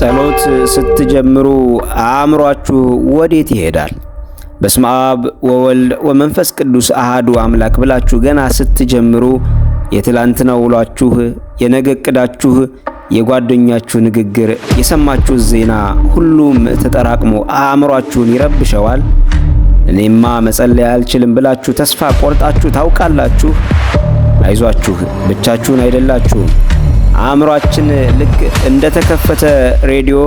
ጸሎት ስትጀምሩ አእምሯችሁ ወዴት ይሄዳል? በስመ አብ ወወልድ ወመንፈስ ቅዱስ አሃዱ አምላክ ብላችሁ ገና ስትጀምሩ የትላንትናው ውሏችሁ፣ የነገ ዕቅዳችሁ፣ የጓደኛችሁ ንግግር፣ የሰማችሁት ዜና ሁሉም ተጠራቅሞ አእምሯችሁን ይረብሸዋል። እኔማ መጸለይ አልችልም ብላችሁ ተስፋ ቆርጣችሁ ታውቃላችሁ? አይዟችሁ፣ ብቻችሁን አይደላችሁም። አእምሯችን ልክ እንደተከፈተ ሬዲዮ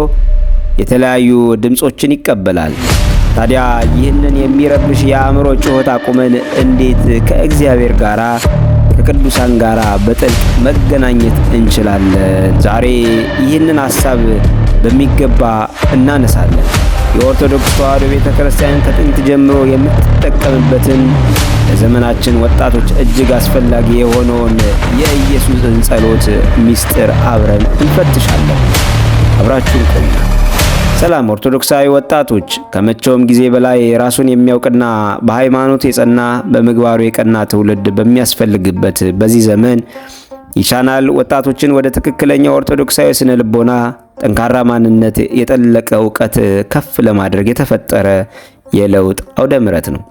የተለያዩ ድምጾችን ይቀበላል። ታዲያ ይህንን የሚረብሽ የአእምሮ ጩኸት አቁመን እንዴት ከእግዚአብሔር ጋራ ከቅዱሳን ጋራ በጥልቅ መገናኘት እንችላለን? ዛሬ ይህንን ሐሳብ በሚገባ እናነሳለን። የኦርቶዶክስ ተዋሕዶ ቤተክርስቲያን ከጥንት ጀምሮ የምትጠቀምበትን ለዘመናችን ወጣቶች እጅግ አስፈላጊ የሆነውን የኢየሱስን ጸሎት ምስጢር አብረን እንፈትሻለን። አብራችሁን ቆዩ። ሰላም ኦርቶዶክሳዊ ወጣቶች፣ ከመቼውም ጊዜ በላይ ራሱን የሚያውቅና በሃይማኖት የጸና በምግባሩ የቀና ትውልድ በሚያስፈልግበት በዚህ ዘመን ይቻናል ወጣቶችን ወደ ትክክለኛ ኦርቶዶክሳዊ ስነ ልቦና፣ ጠንካራ ማንነት፣ የጠለቀ ዕውቀት ከፍ ለማድረግ የተፈጠረ የለውጥ አውደ ምሕረት ነው።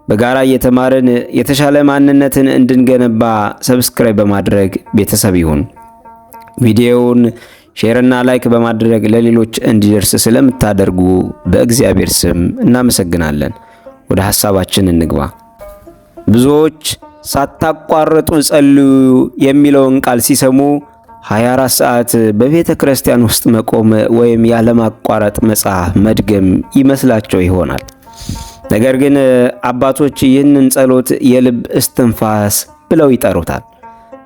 በጋራ እየተማርን የተሻለ ማንነትን እንድንገነባ ሰብስክራይብ በማድረግ ቤተሰብ ይሁን። ቪዲዮውን ሼርና ላይክ በማድረግ ለሌሎች እንዲደርስ ስለምታደርጉ በእግዚአብሔር ስም እናመሰግናለን። ወደ ሐሳባችን እንግባ። ብዙዎች ሳታቋርጡ ጸልዩ የሚለውን ቃል ሲሰሙ 24 ሰዓት በቤተ ክርስቲያን ውስጥ መቆም ወይም ያለማቋረጥ መጽሐፍ መድገም ይመስላቸው ይሆናል። ነገር ግን አባቶች ይህንን ጸሎት የልብ እስትንፋስ ብለው ይጠሩታል።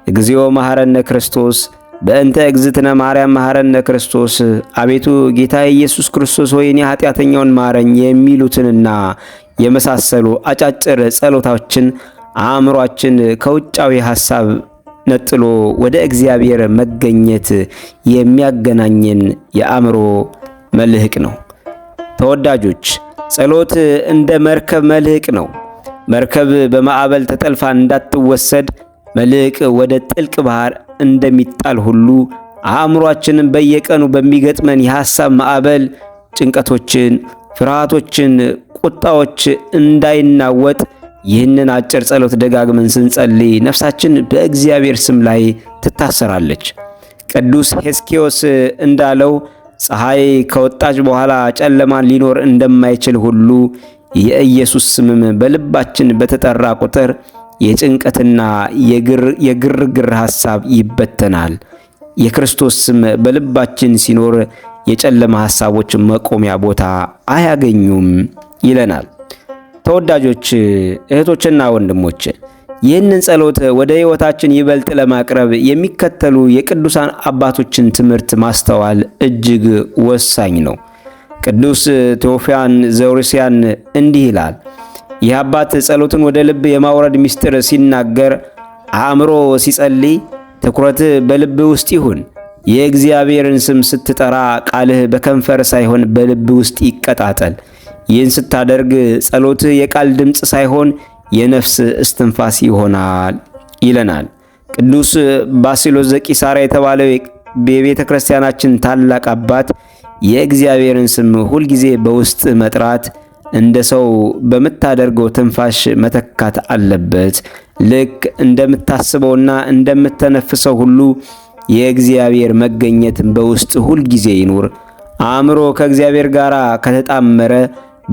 እግዚኦ መሐረነ ክርስቶስ በእንተ እግዝእትነ ማርያም መሐረነ ክርስቶስ፣ አቤቱ ጌታ ኢየሱስ ክርስቶስ ሆይ እኔ ኃጢአተኛውን ማረኝ የሚሉትንና የመሳሰሉ አጫጭር ጸሎታችን አእምሯችን ከውጫዊ ሐሳብ ነጥሎ ወደ እግዚአብሔር መገኘት የሚያገናኝን የአእምሮ መልህቅ ነው። ተወዳጆች፣ ጸሎት እንደ መርከብ መልህቅ ነው። መርከብ በማዕበል ተጠልፋ እንዳትወሰድ መልህቅ ወደ ጥልቅ ባህር እንደሚጣል ሁሉ አእምሯችንን በየቀኑ በሚገጥመን የሐሳብ ማዕበል ጭንቀቶችን፣ ፍርሃቶችን፣ ቁጣዎች እንዳይናወጥ ይህንን አጭር ጸሎት ደጋግመን ስንጸልይ ነፍሳችን በእግዚአብሔር ስም ላይ ትታሰራለች። ቅዱስ ሕዝቅኤል እንዳለው ፀሐይ ከወጣች በኋላ ጨለማን ሊኖር እንደማይችል ሁሉ የኢየሱስ ስምም በልባችን በተጠራ ቁጥር የጭንቀትና የግርግር ሐሳብ ይበተናል። የክርስቶስ ስም በልባችን ሲኖር የጨለማ ሐሳቦች መቆሚያ ቦታ አያገኙም ይለናል። ተወዳጆች እህቶችና ወንድሞች፣ ይህንን ጸሎት ወደ ሕይወታችን ይበልጥ ለማቅረብ የሚከተሉ የቅዱሳን አባቶችን ትምህርት ማስተዋል እጅግ ወሳኝ ነው። ቅዱስ ቴዎፍያን ዘሩስያን እንዲህ ይላል። ይህ አባት ጸሎትን ወደ ልብ የማውረድ ምስጢር ሲናገር አእምሮ ሲጸልይ ትኩረት በልብ ውስጥ ይሁን። የእግዚአብሔርን ስም ስትጠራ ቃልህ በከንፈር ሳይሆን በልብ ውስጥ ይቀጣጠል። ይህን ስታደርግ ጸሎትህ የቃል ድምፅ ሳይሆን የነፍስ እስትንፋስ ይሆናል ይለናል። ቅዱስ ባሲሎስ ዘቂሳርያ የተባለው የቤተ ክርስቲያናችን ታላቅ አባት የእግዚአብሔርን ስም ሁልጊዜ በውስጥ መጥራት እንደ ሰው በምታደርገው ትንፋሽ መተካት አለበት። ልክ እንደምታስበውና እንደምተነፍሰው ሁሉ የእግዚአብሔር መገኘት በውስጥ ሁልጊዜ ይኑር። አእምሮ ከእግዚአብሔር ጋር ከተጣመረ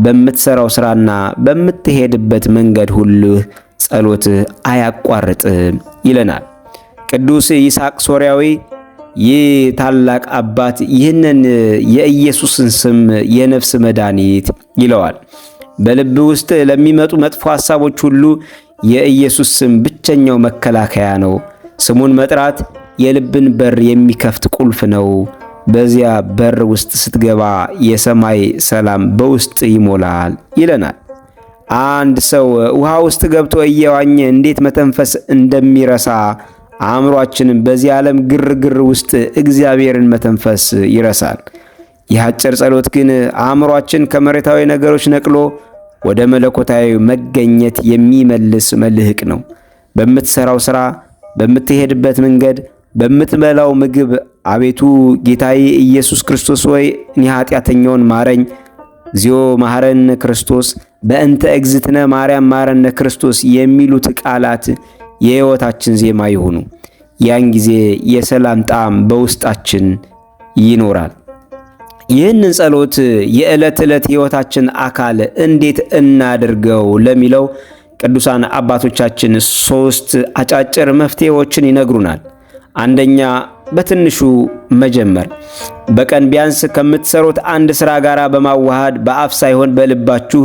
በምትሰራው ስራና በምትሄድበት መንገድ ሁሉ ጸሎትህ አያቋርጥም ይለናል። ቅዱስ ይስሐቅ ሶርያዊ ይህ ታላቅ አባት ይህንን የኢየሱስን ስም የነፍስ መድኃኒት ይለዋል። በልብ ውስጥ ለሚመጡ መጥፎ ሐሳቦች ሁሉ የኢየሱስ ስም ብቸኛው መከላከያ ነው። ስሙን መጥራት የልብን በር የሚከፍት ቁልፍ ነው። በዚያ በር ውስጥ ስትገባ የሰማይ ሰላም በውስጥ ይሞላል ይለናል። አንድ ሰው ውሃ ውስጥ ገብቶ እየዋኘ እንዴት መተንፈስ እንደሚረሳ አእምሯችንም በዚህ ዓለም ግርግር ውስጥ እግዚአብሔርን መተንፈስ ይረሳል። ይህ አጭር ጸሎት ግን አእምሯችን ከመሬታዊ ነገሮች ነቅሎ ወደ መለኮታዊ መገኘት የሚመልስ መልህቅ ነው። በምትሰራው ሥራ፣ በምትሄድበት መንገድ፣ በምትበላው ምግብ አቤቱ ጌታዬ ኢየሱስ ክርስቶስ ሆይ እኔ ኃጢአተኛውን ማረኝ። እግዚኦ መሐረነ ክርስቶስ፣ በእንተ እግዝእትነ ማርያም መሐረነ ክርስቶስ የሚሉት ቃላት የሕይወታችን ዜማ ይሁኑ። ያን ጊዜ የሰላም ጣዕም በውስጣችን ይኖራል። ይህንን ጸሎት የዕለት ዕለት ሕይወታችን አካል እንዴት እናድርገው ለሚለው ቅዱሳን አባቶቻችን 3 አጫጭር መፍትሄዎችን ይነግሩናል። አንደኛ፣ በትንሹ መጀመር። በቀን ቢያንስ ከምትሰሩት አንድ ሥራ ጋር በማዋሃድ በአፍ ሳይሆን በልባችሁ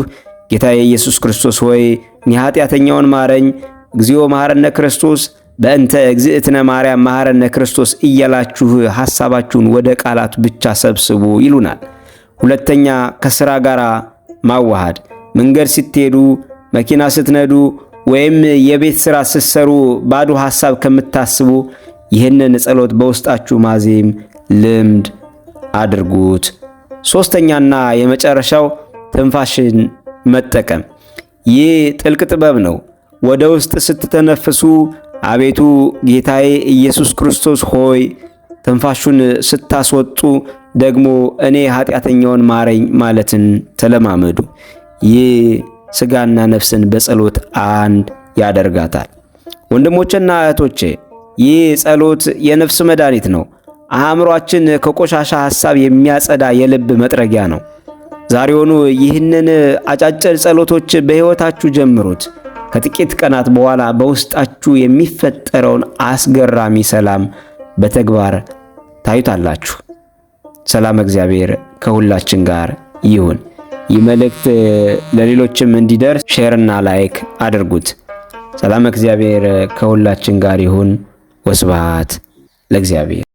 ጌታዬ ኢየሱስ ክርስቶስ ሆይ እኔ ኃጢአተኛውን ማረኝ፣ እግዚኦ መሐረነ ክርስቶስ፣ በእንተ እግዝእትነ ማርያም መሐረነ ክርስቶስ እያላችሁ ሐሳባችሁን ወደ ቃላቱ ብቻ ሰብስቡ ይሉናል። ሁለተኛ፣ ከሥራ ጋር ማዋሃድ። መንገድ ስትሄዱ፣ መኪና ስትነዱ ወይም የቤት ሥራ ስትሰሩ ባዶ ሐሳብ ከምታስቡ ይህንን ጸሎት በውስጣችሁ ማዜም ልምድ አድርጉት። ሦስተኛና የመጨረሻው ትንፋሽን መጠቀም። ይህ ጥልቅ ጥበብ ነው። ወደ ውስጥ ስትተነፍሱ አቤቱ ጌታዬ ኢየሱስ ክርስቶስ ሆይ፣ ትንፋሹን ስታስወጡ ደግሞ እኔ ኃጢአተኛውን ማረኝ ማለትን ተለማመዱ። ይህ ሥጋና ነፍስን በጸሎት አንድ ያደርጋታል። ወንድሞቼና እህቶቼ፣ ይህ ጸሎት የነፍስ መድኃኒት ነው። አእምሮአችን ከቆሻሻ ሐሳብ የሚያጸዳ የልብ መጥረጊያ ነው። ዛሬውኑ ይህንን አጫጭር ጸሎቶች በሕይወታችሁ ጀምሩት። ከጥቂት ቀናት በኋላ በውስጣችሁ የሚፈጠረውን አስገራሚ ሰላም በተግባር ታዩታላችሁ። ሰላም እግዚአብሔር ከሁላችን ጋር ይሁን። ይህ መልእክት ለሌሎችም እንዲደርስ ሼርና ላይክ አድርጉት። ሰላም እግዚአብሔር ከሁላችን ጋር ይሁን። ወስብሐት ለእግዚአብሔር።